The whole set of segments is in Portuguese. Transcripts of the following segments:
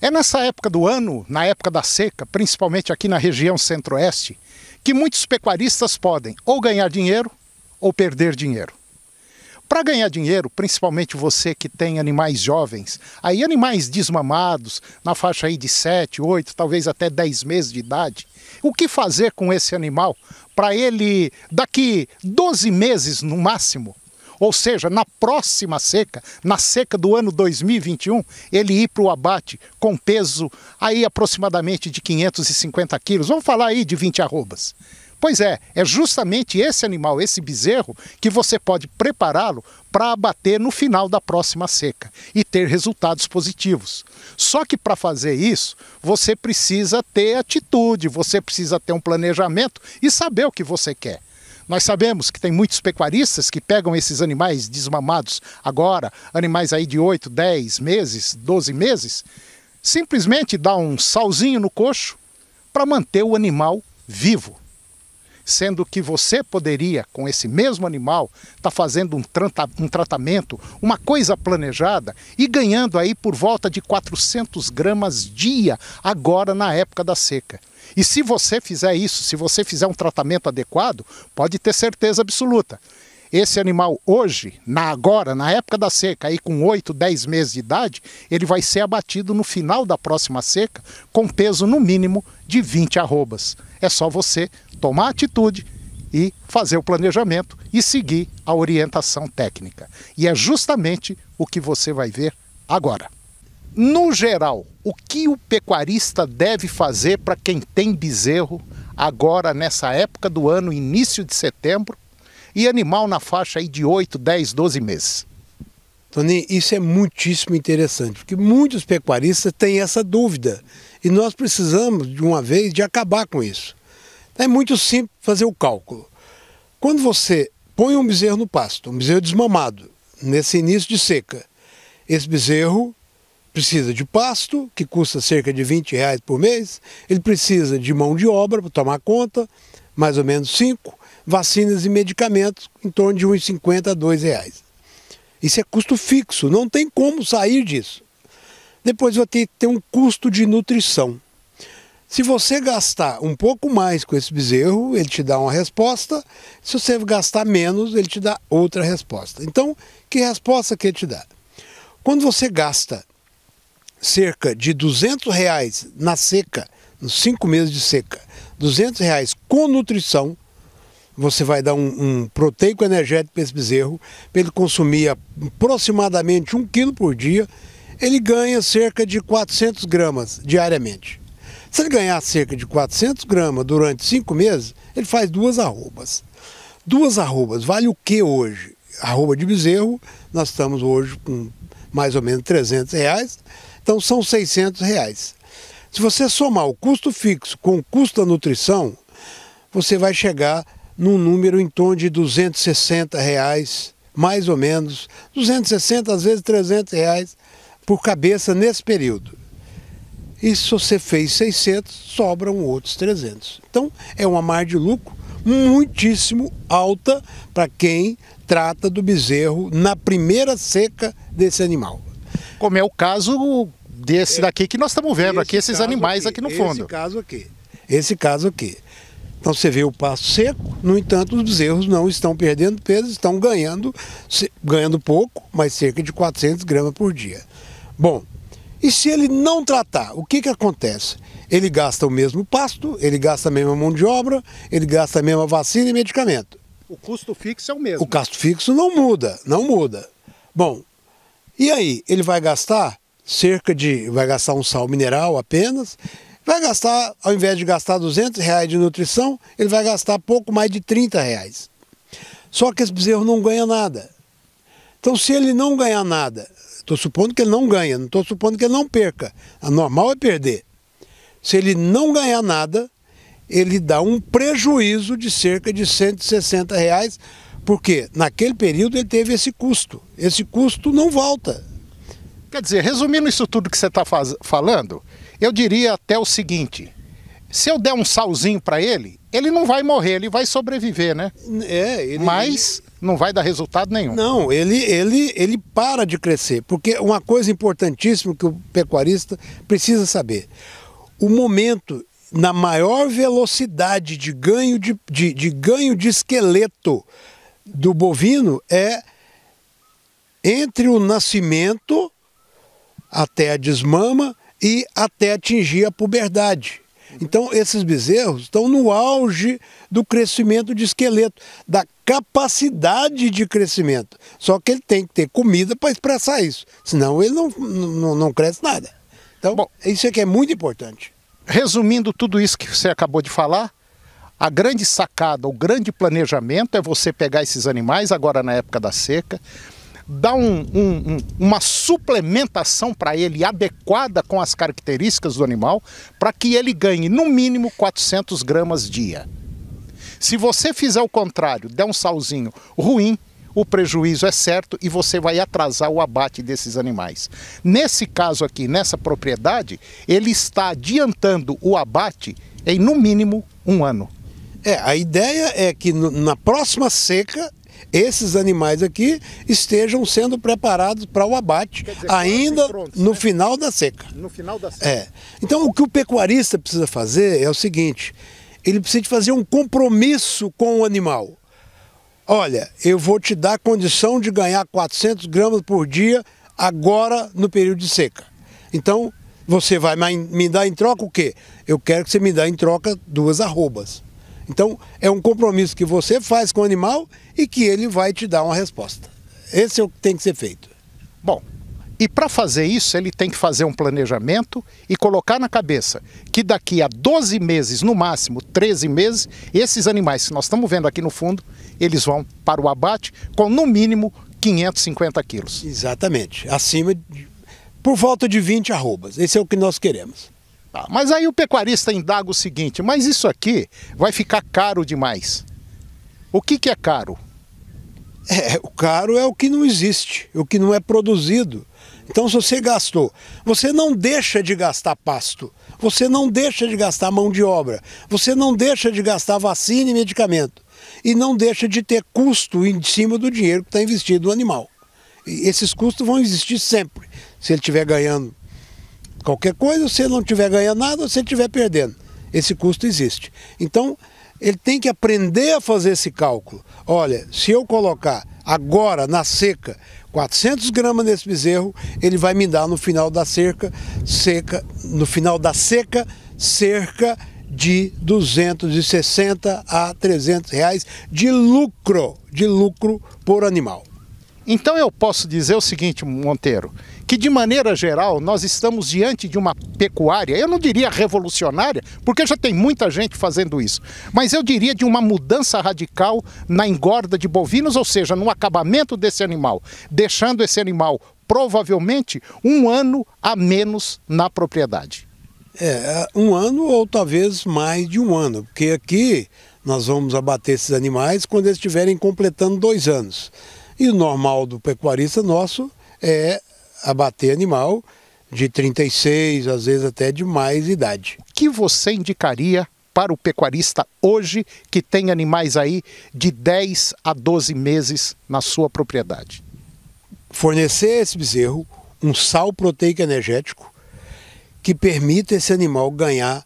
É nessa época do ano, na época da seca, principalmente aqui na região centro-oeste, que muitos pecuaristas podem ou ganhar dinheiro ou perder dinheiro. Para ganhar dinheiro, principalmente você que tem animais jovens, aí animais desmamados, na faixa aí de 7, 8, talvez até 10 meses de idade, o que fazer com esse animal para ele, daqui 12 meses no máximo, ou seja, na próxima seca, na seca do ano 2021, ele ir para o abate com peso aí aproximadamente de 550 quilos, vamos falar aí de 20 arrobas. Pois é justamente esse animal, esse bezerro, que você pode prepará-lo para abater no final da próxima seca e ter resultados positivos. Só que para fazer isso, você precisa ter atitude, você precisa ter um planejamento e saber o que você quer. Nós sabemos que tem muitos pecuaristas que pegam esses animais desmamados agora, animais aí de 8, 10 meses, 12 meses, simplesmente dá um salzinho no coxo para manter o animal vivo. Sendo que você poderia, com esse mesmo animal, estar fazendo um tratamento, uma coisa planejada e ganhando aí por volta de 400 gramas dia, agora na época da seca. E se você fizer isso, se você fizer um tratamento adequado, pode ter certeza absoluta. Esse animal hoje, agora, na época da seca, aí com 8, 10 meses de idade, ele vai ser abatido no final da próxima seca com peso no mínimo de 20 arrobas. É só você tomar atitude e fazer o planejamento e seguir a orientação técnica. E é justamente o que você vai ver agora. No geral, o que o pecuarista deve fazer para quem tem bezerro agora nessa época do ano, início de setembro, e animal na faixa aí de 8, 10, 12 meses? Toninho, isso é muitíssimo interessante, porque muitos pecuaristas têm essa dúvida e nós precisamos, de uma vez, de acabar com isso. É muito simples fazer o cálculo. Quando você põe um bezerro no pasto, um bezerro desmamado, nesse início de seca, esse bezerro precisa de pasto, que custa cerca de R$20 por mês, ele precisa de mão de obra para tomar conta, mais ou menos 5, vacinas e medicamentos em torno de uns R$50 a R$2. Isso é custo fixo, não tem como sair disso. Depois vai ter um custo de nutrição. Se você gastar um pouco mais com esse bezerro, ele te dá uma resposta. Se você gastar menos, ele te dá outra resposta. Então, que resposta que ele te dá? Quando você gasta cerca de R$200 na seca, nos 5 meses de seca, R$200 com nutrição, você vai dar um proteico energético para esse bezerro, para ele consumir aproximadamente 1 quilo por dia, ele ganha cerca de 400 gramas diariamente. Se ele ganhar cerca de 400 gramas durante 5 meses, ele faz 2 arrobas. 2 arrobas vale o que hoje? Arroba de bezerro, nós estamos hoje com mais ou menos R$300, então são R$600. Se você somar o custo fixo com o custo da nutrição, você vai chegar num número em torno de R$260, mais ou menos, 260, às vezes R$300 por cabeça nesse período. E se você fez 600, sobram outros 300. Então é uma margem de lucro muitíssimo alta para quem trata do bezerro na primeira seca desse animal. Como é o caso desse daqui que nós estamos vendo aqui, esses animais aqui no fundo. Esse caso aqui. Então você vê o pasto seco, no entanto os bezerros não estão perdendo peso, estão ganhando pouco, mas cerca de 400 gramas por dia. Bom, e se ele não tratar, o que acontece? Ele gasta o mesmo pasto, ele gasta a mesma mão de obra, ele gasta a mesma vacina e medicamento. O custo fixo é o mesmo. O custo fixo não muda, não muda. Bom, e aí? Ele vai gastar vai gastar um sal mineral apenas, vai gastar, ao invés de gastar R$200 de nutrição, ele vai gastar pouco mais de R$30. Só que esse bezerro não ganha nada. Então se ele não ganhar nada, estou supondo que ele não ganha, não estou supondo que ele não perca. A normal é perder. Se ele não ganhar nada, ele dá um prejuízo de cerca de R$160, porque naquele período ele teve esse custo. Esse custo não volta. Quer dizer, resumindo isso tudo que você está falando, eu diria até o seguinte: Se eu der um salzinho para ele, ele não vai morrer, ele vai sobreviver, né? Mas não vai dar resultado nenhum. Não, ele para de crescer, porque uma coisa importantíssima que o pecuarista precisa saber, o momento na maior velocidade de ganho de esqueleto do bovino é entre o nascimento até a desmama e até atingir a puberdade. Então esses bezerros estão no auge do crescimento de esqueleto, da capacidade de crescimento. Só que ele tem que ter comida para expressar isso, senão ele não cresce nada. Então, bom, isso aqui é muito importante. Resumindo tudo isso que você acabou de falar, a grande sacada, o grande planejamento é você pegar esses animais, agora na época da seca, dar uma suplementação para ele adequada com as características do animal, para que ele ganhe no mínimo 400 gramas dia. Se você fizer o contrário, der um salzinho ruim, o prejuízo é certo e você vai atrasar o abate desses animais. Nesse caso aqui, nessa propriedade, ele está adiantando o abate em no mínimo 1 ano. A ideia é que na próxima seca, esses animais aqui estejam sendo preparados para o abate, dizer, ainda prontos, no final da seca. No final da seca. Então o que o pecuarista precisa fazer é o seguinte, ele precisa de fazer um compromisso com o animal. Olha, eu vou te dar condição de ganhar 400 gramas por dia agora no período de seca. Então você vai me dar em troca o quê? Eu quero que você me dê em troca 2 arrobas. Então, é um compromisso que você faz com o animal e que ele vai te dar uma resposta. Esse é o que tem que ser feito. Bom, e para fazer isso, ele tem que fazer um planejamento e colocar na cabeça que daqui a 12 meses, no máximo 13 meses, esses animais que nós estamos vendo aqui no fundo, eles vão para o abate com no mínimo 550 quilos. Exatamente, por volta de 20 arrobas. Esse é o que nós queremos. Mas aí o pecuarista indaga o seguinte, mas isso aqui vai ficar caro demais. O que é caro? O caro é o que não existe, o que não é produzido. Então se você gastou, você não deixa de gastar pasto, você não deixa de gastar mão de obra, você não deixa de gastar vacina e medicamento. E não deixa de ter custo em cima do dinheiro que está investido no animal. E esses custos vão existir sempre. Se ele estiver ganhando qualquer coisa, se ele não estiver ganhando nada, se ele estiver perdendo. Esse custo existe. Então, ele tem que aprender a fazer esse cálculo. Olha, se eu colocar agora na seca 400 gramas nesse bezerro, ele vai me dar no final da seca cerca de 260 a 300 reais de lucro por animal. Então eu posso dizer o seguinte, Monteiro, que de maneira geral nós estamos diante de uma pecuária, eu não diria revolucionária, porque já tem muita gente fazendo isso, mas eu diria de uma mudança radical na engorda de bovinos, ou seja, no acabamento desse animal, deixando esse animal provavelmente 1 ano a menos na propriedade. 1 ano ou talvez mais de 1 ano, porque aqui nós vamos abater esses animais quando eles estiverem completando 2 anos. E o normal do pecuarista nosso é abater animal de 36, às vezes até de mais idade. O que você indicaria para o pecuarista hoje que tem animais aí de 10 a 12 meses na sua propriedade? Fornecer a esse bezerro um sal proteico energético que permita esse animal ganhar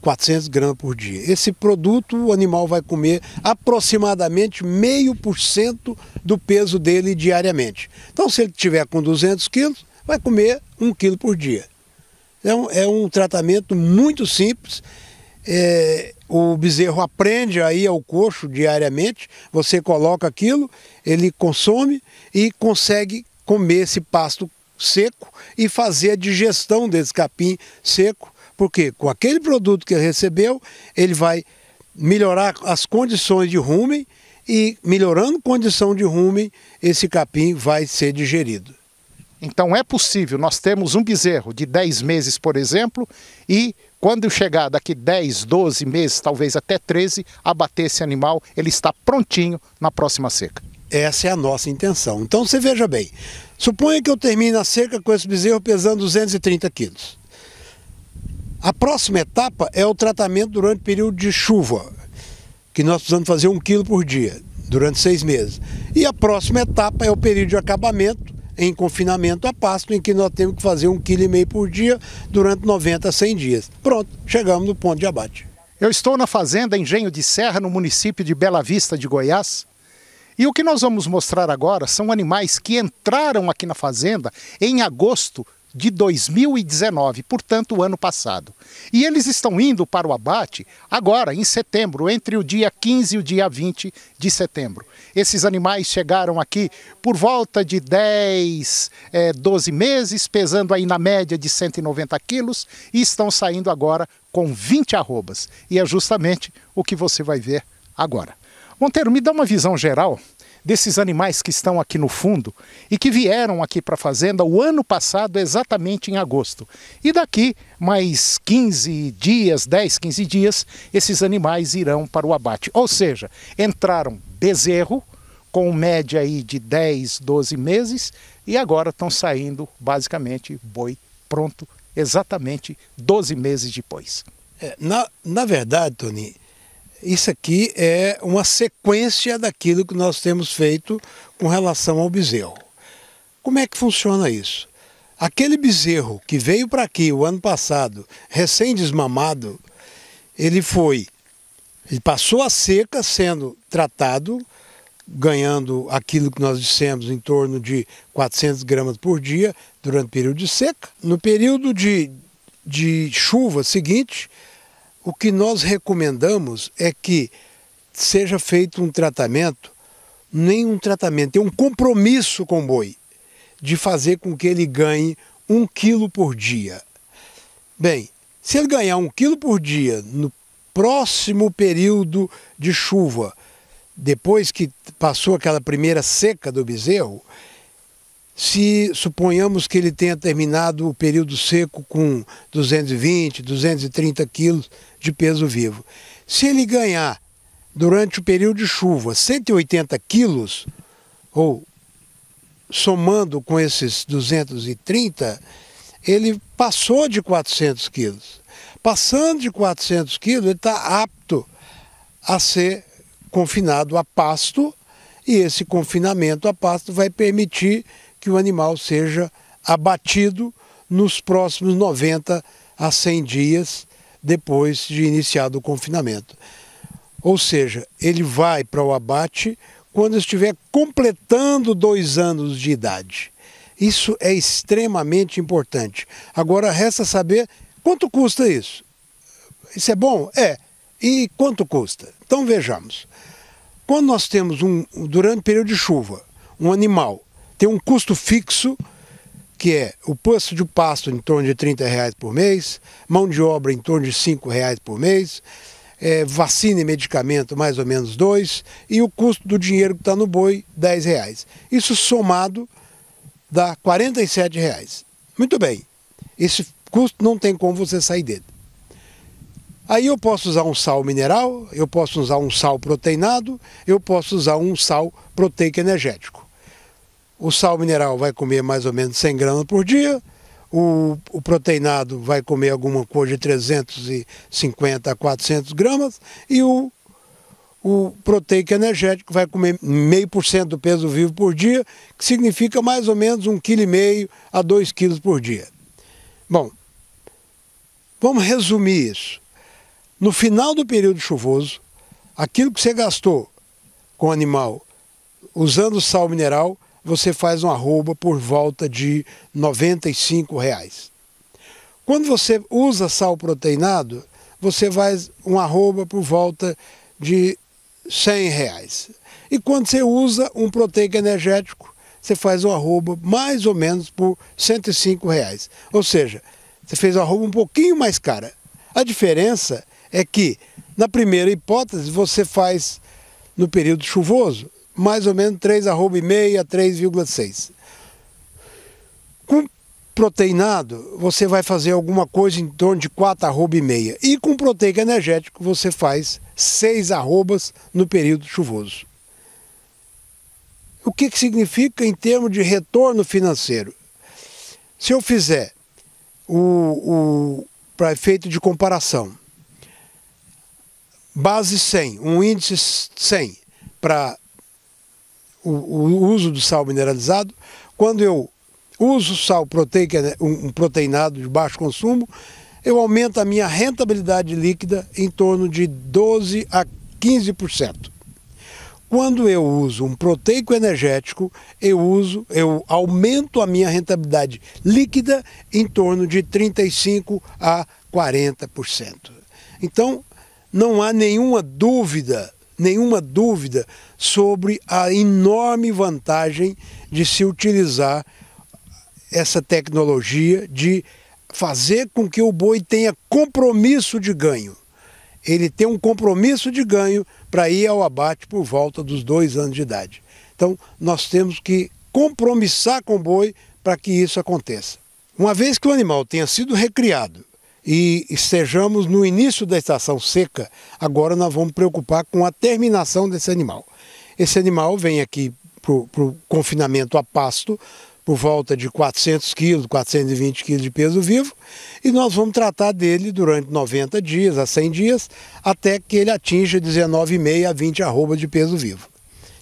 400 gramas por dia. Esse produto o animal vai comer aproximadamente 0,5% do peso dele diariamente. Então se ele tiver com 200 quilos, vai comer 1 quilo por dia. Então é um tratamento muito simples. O bezerro aprende a ir ao coxo diariamente, você coloca aquilo, ele consome e consegue comer esse pasto seco e fazer a digestão desse capim seco, porque com aquele produto que ele recebeu, ele vai melhorar as condições de rumen e melhorando a condição de rumen, esse capim vai ser digerido. Então é possível, nós temos um bezerro de 10 meses, por exemplo, e quando chegar daqui 10, 12 meses, talvez até 13, abater esse animal, ele está prontinho na próxima seca. Essa é a nossa intenção. Então você veja bem, suponha que eu termine a seca com esse bezerro pesando 230 quilos. A próxima etapa é o tratamento durante o período de chuva, que nós precisamos fazer 1 quilo por dia, durante 6 meses. E a próxima etapa é o período de acabamento, em confinamento a pasto, em que nós temos que fazer 1,5 kg por dia durante 90 a 100 dias. Pronto, chegamos no ponto de abate. Eu estou na fazenda Engenho de Serra, no município de Bela Vista de Goiás. E o que nós vamos mostrar agora são animais que entraram aqui na fazenda em agosto de 2019, portanto o ano passado. E eles estão indo para o abate agora, em setembro, entre o dia 15 e o dia 20 de setembro. Esses animais chegaram aqui por volta de 12 meses, pesando aí na média de 190 quilos e estão saindo agora com 20 arrobas. E é justamente o que você vai ver agora. Monteiro, me dá uma visão geral desses animais que estão aqui no fundo e que vieram aqui para a fazenda o ano passado, exatamente em agosto. E daqui mais 15 dias, 10, 15 dias, esses animais irão para o abate. Ou seja, entraram bezerro, com média aí de 10, 12 meses, e agora estão saindo basicamente boi pronto, exatamente 12 meses depois. Na verdade, Tony, isso aqui é uma sequência daquilo que nós temos feito com relação ao bezerro. Como é que funciona isso? Aquele bezerro que veio para aqui o ano passado, recém-desmamado, ele passou a seca sendo tratado, ganhando aquilo que nós dissemos em torno de 400 gramas por dia durante o período de seca. No período de chuva seguinte, o que nós recomendamos é que seja feito um tratamento, tem um compromisso com o boi, de fazer com que ele ganhe 1 quilo por dia. Bem, se ele ganhar 1 quilo por dia no próximo período de chuva, depois que passou aquela primeira seca do bezerro, se suponhamos que ele tenha terminado o período seco com 220, 230 quilos de peso vivo. Se ele ganhar, durante o período de chuva, 180 quilos, ou somando com esses 230, ele passou de 400 quilos. Passando de 400 quilos, ele está apto a ser confinado a pasto, e esse confinamento a pasto vai permitir que o animal seja abatido nos próximos 90 a 100 dias depois de iniciado o confinamento. Ou seja, ele vai para o abate quando estiver completando 2 anos de idade. Isso é extremamente importante. Agora resta saber quanto custa isso. Isso é bom? É. E quanto custa? Então vejamos. Quando nós temos, durante o período de chuva, um animal tem um custo fixo, que é o posto de pasto em torno de R$30 por mês, mão de obra em torno de R$5 por mês, vacina e medicamento mais ou menos 2, e o custo do dinheiro que está no boi, R$10. Isso somado dá R$47. Muito bem, esse custo não tem como você sair dele. Aí eu posso usar um sal mineral, eu posso usar um sal proteinado, eu posso usar um sal proteico energético. O sal mineral vai comer mais ou menos 100 gramas por dia, o proteinado vai comer alguma coisa de 350 a 400 gramas e o proteico energético vai comer 0,5% do peso vivo por dia, que significa mais ou menos 1,5 kg a 2 kg por dia. Bom, vamos resumir isso. No final do período chuvoso, aquilo que você gastou com o animal usando sal mineral, você faz uma arroba por volta de R$95. Quando você usa sal proteinado, você faz uma arroba por volta de R$100. E quando você usa um proteico energético, você faz uma arroba mais ou menos por R$105. Ou seja, você fez uma arroba um pouquinho mais cara. A diferença é que, na primeira hipótese, você faz, no período chuvoso, mais ou menos 3,5 a 3,6. Com proteinado, você vai fazer alguma coisa em torno de 4,5. E com proteico energético, você faz 6 arrobas no período chuvoso. O que significa em termos de retorno financeiro? Se eu fizer o para efeito de comparação, base 100, um índice 100 para o uso do sal mineralizado, quando eu uso sal proteico, um proteinado de baixo consumo, eu aumento a minha rentabilidade líquida em torno de 12 a 15%. Quando eu uso um proteico energético, eu aumento a minha rentabilidade líquida em torno de 35 a 40%. Então, não há nenhuma dúvida sobre a enorme vantagem de se utilizar essa tecnologia de fazer com que o boi tenha compromisso de ganho. Ele tem um compromisso de ganho para ir ao abate por volta dos 2 anos de idade. Então, nós temos que compromissar com o boi para que isso aconteça. Uma vez que o animal tenha sido recriado e estejamos no início da estação seca, agora nós vamos preocupar com a terminação desse animal. Esse animal vem aqui para o confinamento a pasto, por volta de 400 quilos, 420 quilos de peso vivo, e nós vamos tratar dele durante 90 dias a 100 dias, até que ele atinja 19,5 a 20 arrobas de peso vivo,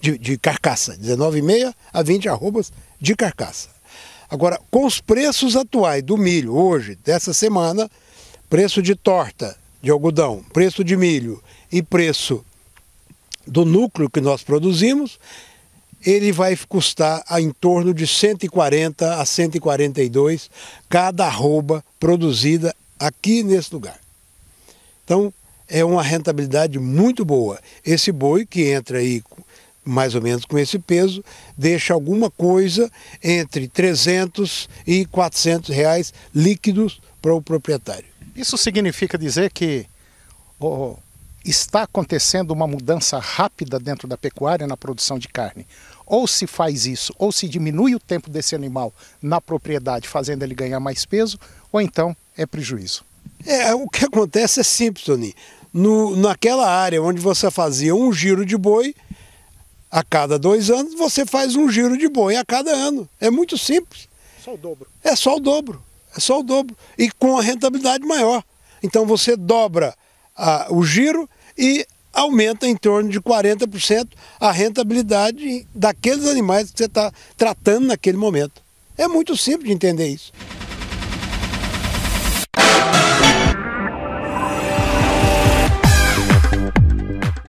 de carcaça, 19,5 a 20 arrobas de carcaça. Agora, com os preços atuais do milho, hoje, dessa semana, preço de torta de algodão, preço de milho e preço do núcleo que nós produzimos, ele vai custar em torno de 140 a 142 cada arroba produzida aqui nesse lugar. Então, é uma rentabilidade muito boa. Esse boi que entra aí mais ou menos com esse peso, deixa alguma coisa entre 300 e 400 reais líquidos para o proprietário. Isso significa dizer que está acontecendo uma mudança rápida dentro da pecuária na produção de carne. Ou se faz isso, ou se diminui o tempo desse animal na propriedade, fazendo ele ganhar mais peso, ou então é prejuízo. O que acontece é simples, Tony. Naquela área onde você fazia um giro de boi, a cada 2 anos, você faz um giro de boi a cada ano. É muito simples. Só o dobro. É só o dobro. É só o dobro. E com a rentabilidade maior. Então você dobra o giro e aumenta em torno de 40% a rentabilidade daqueles animais que você está tratando naquele momento. É muito simples de entender isso.